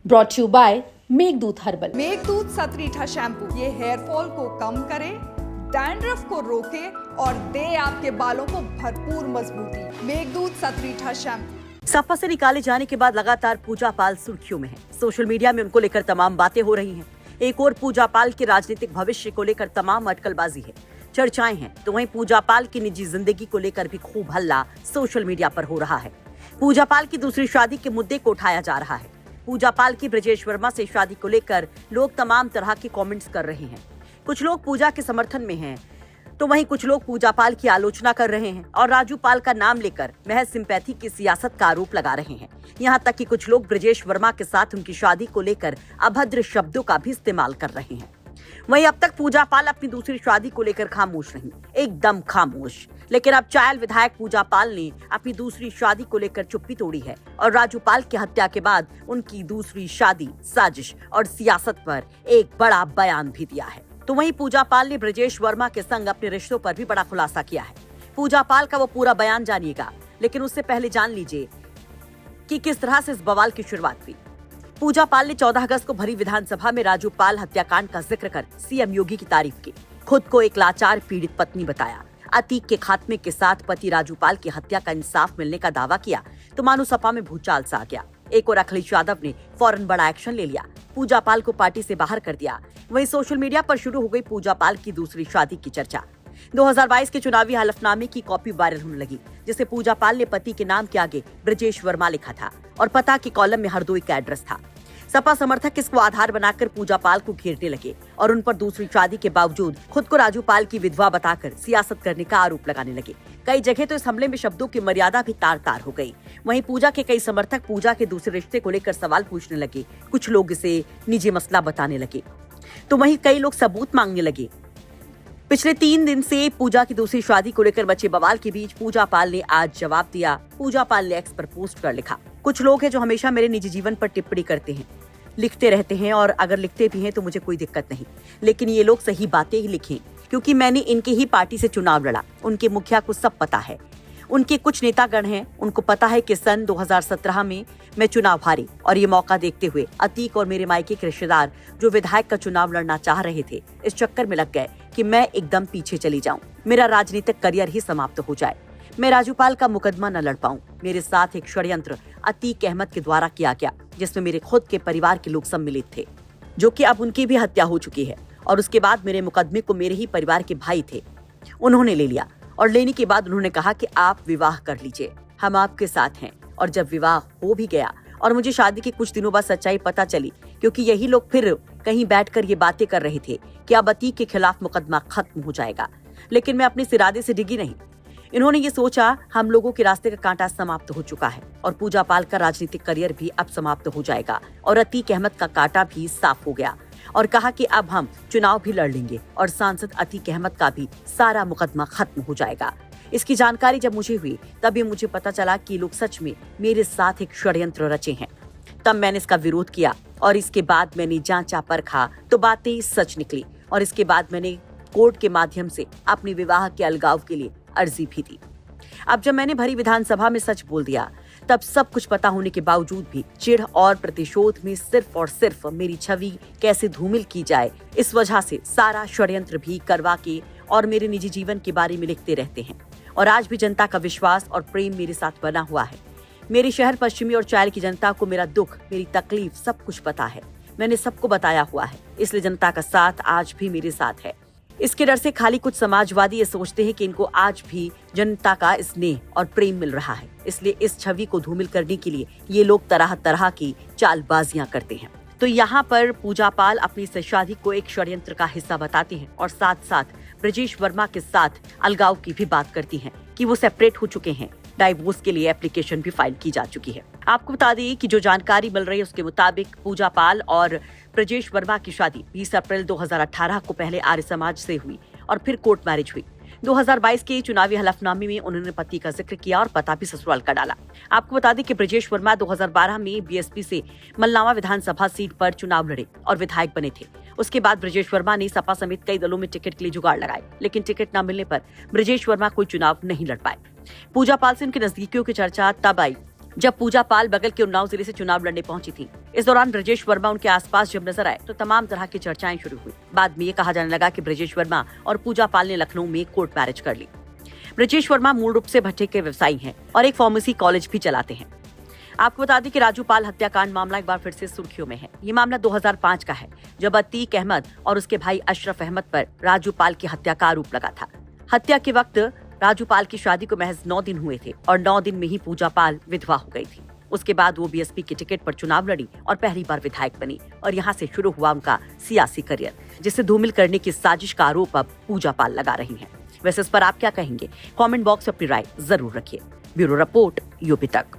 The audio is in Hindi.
Brought you by Meghdoot herbal. Meghdoot Satritha shampoo ये हेयर फॉल को कम करे, डैंड्रफ को रोके और दे आपके बालों को भरपूर मजबूती। मेघदूत सतरीठा शैम्पू। सपा से निकाले जाने के बाद लगातार पूजा पाल सुर्खियों में है। सोशल मीडिया में उनको लेकर तमाम बातें हो रही हैं। एक और पूजा पाल के राजनीतिक भविष्य को लेकर तमाम अटकलबाजी है, चर्चाएं हैं, तो वहीं पूजा पाल की निजी जिंदगी को लेकर भी खूब हल्ला सोशल मीडिया पर हो रहा है। पूजा पाल की दूसरी शादी के मुद्दे को उठाया जा रहा है। पूजा पाल की ब्रजेश वर्मा से शादी को लेकर लोग तमाम तरह के कमेंट्स कर रहे हैं। कुछ लोग पूजा के समर्थन में हैं, तो वहीं कुछ लोग पूजा पाल की आलोचना कर रहे हैं और राजू पाल का नाम लेकर महज सिंपैथी की सियासत का आरोप लगा रहे हैं। यहाँ तक कि कुछ लोग ब्रजेश वर्मा के साथ उनकी शादी को लेकर अभद्र शब्दों का भी इस्तेमाल कर रहे हैं। वहीं अब तक पूजा पाल अपनी दूसरी शादी को लेकर खामोश रही, एकदम खामोश। लेकिन अब चायल विधायक पूजा पाल ने अपनी दूसरी शादी को लेकर चुप्पी तोड़ी है और राजू पाल की हत्या के बाद उनकी दूसरी शादी, साजिश और सियासत पर एक बड़ा बयान भी दिया है। तो वहीं पूजा पाल ने ब्रजेश वर्मा के संग अपने रिश्तों पर भी बड़ा खुलासा किया है। पूजा पाल का वो पूरा बयान जानिएगा, लेकिन उससे पहले जान लीजिए कि किस तरह से इस बवाल की शुरुआत हुई। पूजा पाल ने 14 अगस्त को भरी विधानसभा में राजू पाल हत्याकांड का जिक्र कर सीएम योगी की तारीफ की। खुद को एक लाचार पीड़ित पत्नी बताया। अतीक के खात्मे के साथ पति राजू पाल की हत्या का इंसाफ मिलने का दावा किया तो मानो सपा में भूचाल सा आ गया। एक और अखिलेश यादव ने फौरन बड़ा एक्शन ले लिया, पूजा पाल को पार्टी से बाहर कर दिया। वहीं सोशल मीडिया पर शुरू हो गई पूजा पाल की दूसरी शादी की चर्चा। 2022 के चुनावी हलफनामे की कॉपी वायरल होने लगी, जिसे पूजा पाल ने पति के नाम के आगे ब्रजेश वर्मा लिखा था और पता के कॉलम में हरदोई का एड्रेस था। सपा समर्थक इसको आधार बनाकर पूजा पाल को घेरने लगे और उन पर दूसरी शादी के बावजूद खुद को राजू पाल की विधवा बताकर सियासत करने का आरोप लगाने लगे। कई जगह तो इस हमले में शब्दों की मर्यादा भी तार तार हो गई। वहीं पूजा के कई समर्थक पूजा के दूसरे रिश्ते को लेकर सवाल पूछने लगे। कुछ लोग इसे निजी मसला बताने लगे, तो वहीं कई लोग सबूत मांगने लगे। पिछले 3 दिन से पूजा की दूसरी शादी को लेकर बचे बवाल के बीच पूजा पाल ने आज जवाब दिया। पूजा पाल ने एक्स पर पोस्ट कर लिखा, कुछ लोग हैं जो हमेशा मेरे निजी जीवन पर टिप्पणी करते हैं, लिखते रहते हैं, और अगर लिखते भी हैं तो मुझे कोई दिक्कत नहीं, लेकिन ये लोग सही बातें ही लिखें, क्योंकि मैंने इनके ही पार्टी से चुनाव लड़ा। उनके मुखिया को सब पता है। उनके कुछ नेतागण हैं, उनको पता है कि सन 2017 में मैं चुनाव हारी और ये मौका देखते हुए अतीक और मेरे मायके के रिश्तेदार जो विधायक का चुनाव लड़ना चाह रहे थे, इस चक्कर में लग गए कि मैं एकदम पीछे चली जाऊं, मेरा राजनीतिक करियर ही समाप्त हो जाए, मैं राजू पाल का मुकदमा न लड़ पाऊं। मेरे साथ एक षड्यंत्र अतीक अहमद के द्वारा किया गया, जिसमें मेरे खुद के परिवार के लोग सम्मिलित थे, जो कि अब उनकी भी हत्या हो चुकी है। और उसके बाद मेरे मुकदमे को मेरे ही परिवार के भाई थे, उन्होंने ले लिया और लेने के बाद उन्होंने कहा कि आप विवाह कर लीजिए, हम आपके साथ हैं। और जब विवाह हो भी गया और मुझे शादी के कुछ दिनों बाद सच्चाई पता चली, क्योंकि यही लोग फिर कहीं बैठकर ये बातें कर रहे थे कि अब अतीक के खिलाफ मुकदमा खत्म हो जाएगा, लेकिन मैं अपने इरादे से डिगी नहीं। इन्होंने ये सोचा हम लोगों के रास्ते का कांटा समाप्त हो चुका है और पूजा पाल का राजनीतिक करियर भी अब समाप्त हो जाएगा और अतीक अहमद का कांटा भी साफ हो गया, और कहा कि अब हम चुनाव भी लड़ लेंगे और सांसद अतीक अहमद का भी सारा मुकदमा खत्म हो जाएगा। इसकी जानकारी जब मुझे हुई तब ये मुझे पता चला कि लोग सच में मेरे साथ एक षड्यंत्र रचे हैं। तब मैंने इसका विरोध किया और इसके बाद मैंने जांचा परखा तो बातें सच निकली, और इसके बाद मैंने कोर्ट के माध्यम से अपने विवाह के अलगाव के लिए अर्जी भी दी। अब जब मैंने भरी विधानसभा में सच बोल दिया, तब सब कुछ पता होने के बावजूद भी चिढ़ और प्रतिशोध में सिर्फ और सिर्फ मेरी छवि कैसे धूमिल की जाए, इस वजह से सारा षड्यंत्र भी करवा के और मेरे निजी जीवन के बारे में लिखते रहते हैं। और आज भी जनता का विश्वास और प्रेम मेरे साथ बना हुआ है। मेरे शहर पश्चिमी और चायल की जनता को मेरा दुख, मेरी तकलीफ सब कुछ पता है। मैंने सबको बताया हुआ है, इसलिए जनता का साथ आज भी मेरे साथ है। इसके डर से खाली कुछ समाजवादी ये सोचते हैं कि इनको आज भी जनता का स्नेह और प्रेम मिल रहा है, इसलिए इस छवि को धूमिल करने के लिए ये लोग तरह तरह की चालबाजियां करते हैं। तो यहाँ पर पूजा पाल अपनी इस शादी को एक षड्यंत्र का हिस्सा बताती हैं और साथ साथ ब्रजेश वर्मा के साथ अलगाव की भी बात करती हैं कि वो सेपरेट हो चुके हैं। डाइवोर्स के लिए एप्लीकेशन भी फाइल की जा चुकी है। आपको बता दें कि जो जानकारी मिल रही है उसके मुताबिक पूजा पाल और ब्रजेश वर्मा की शादी 20 अप्रैल 2018 को पहले आर्य समाज से हुई और फिर कोर्ट मैरिज हुई। 2022 के चुनावी हलफनामे में उन्होंने पति का जिक्र किया और पता भी ससुराल का डाला। आपको बता दें कि ब्रजेश वर्मा 2012 में बीएसपी से मलनावा विधानसभा सीट पर चुनाव लड़े और विधायक बने थे। उसके बाद ब्रजेश वर्मा ने सपा समेत कई दलों में टिकट के लिए जुगाड़ लगाए, लेकिन टिकट न मिलने पर ब्रजेश वर्मा कोई चुनाव नहीं लड़ पाए। पूजा पाल से उनके नजदीकियों की चर्चा तब आई जब पूजा पाल बगल के उन्नाव जिले से चुनाव लड़ने पहुंची थी। इस दौरान ब्रजेश वर्मा उनके आसपास जब नजर आए तो तमाम तरह की चर्चाएं शुरू हुई। बाद में ये कहा जाने लगा कि ब्रजेश वर्मा और पूजा पाल ने लखनऊ में कोर्ट मैरिज कर ली। ब्रजेश वर्मा मूल रूप से भट्टे के व्यवसायी हैं और एक फार्मेसी कॉलेज भी चलाते हैं। आपको बता दें कि राजू पाल हत्याकांड मामला एक बार फिर से सुर्खियों में है। ये मामला 2005 का है, जब अतीक अहमद और उसके भाई अशरफ अहमद पर राजू पाल की हत्या का आरोप लगा था। हत्या के वक्त राजू पाल की शादी को महज 9 दिन हुए थे और 9 दिन में ही पूजा पाल विधवा हो गई थी। उसके बाद वो बीएसपी की टिकट पर चुनाव लड़ी और पहली बार विधायक बनी और यहाँ से शुरू हुआ उनका सियासी करियर, जिसे धूमिल करने की साजिश का आरोप अब पूजा पाल लगा रही हैं। वैसे इस पर आप क्या कहेंगे? कमेंट बॉक्स में अपनी राय जरूर रखिए। ब्यूरो रिपोर्ट, यूपी तक।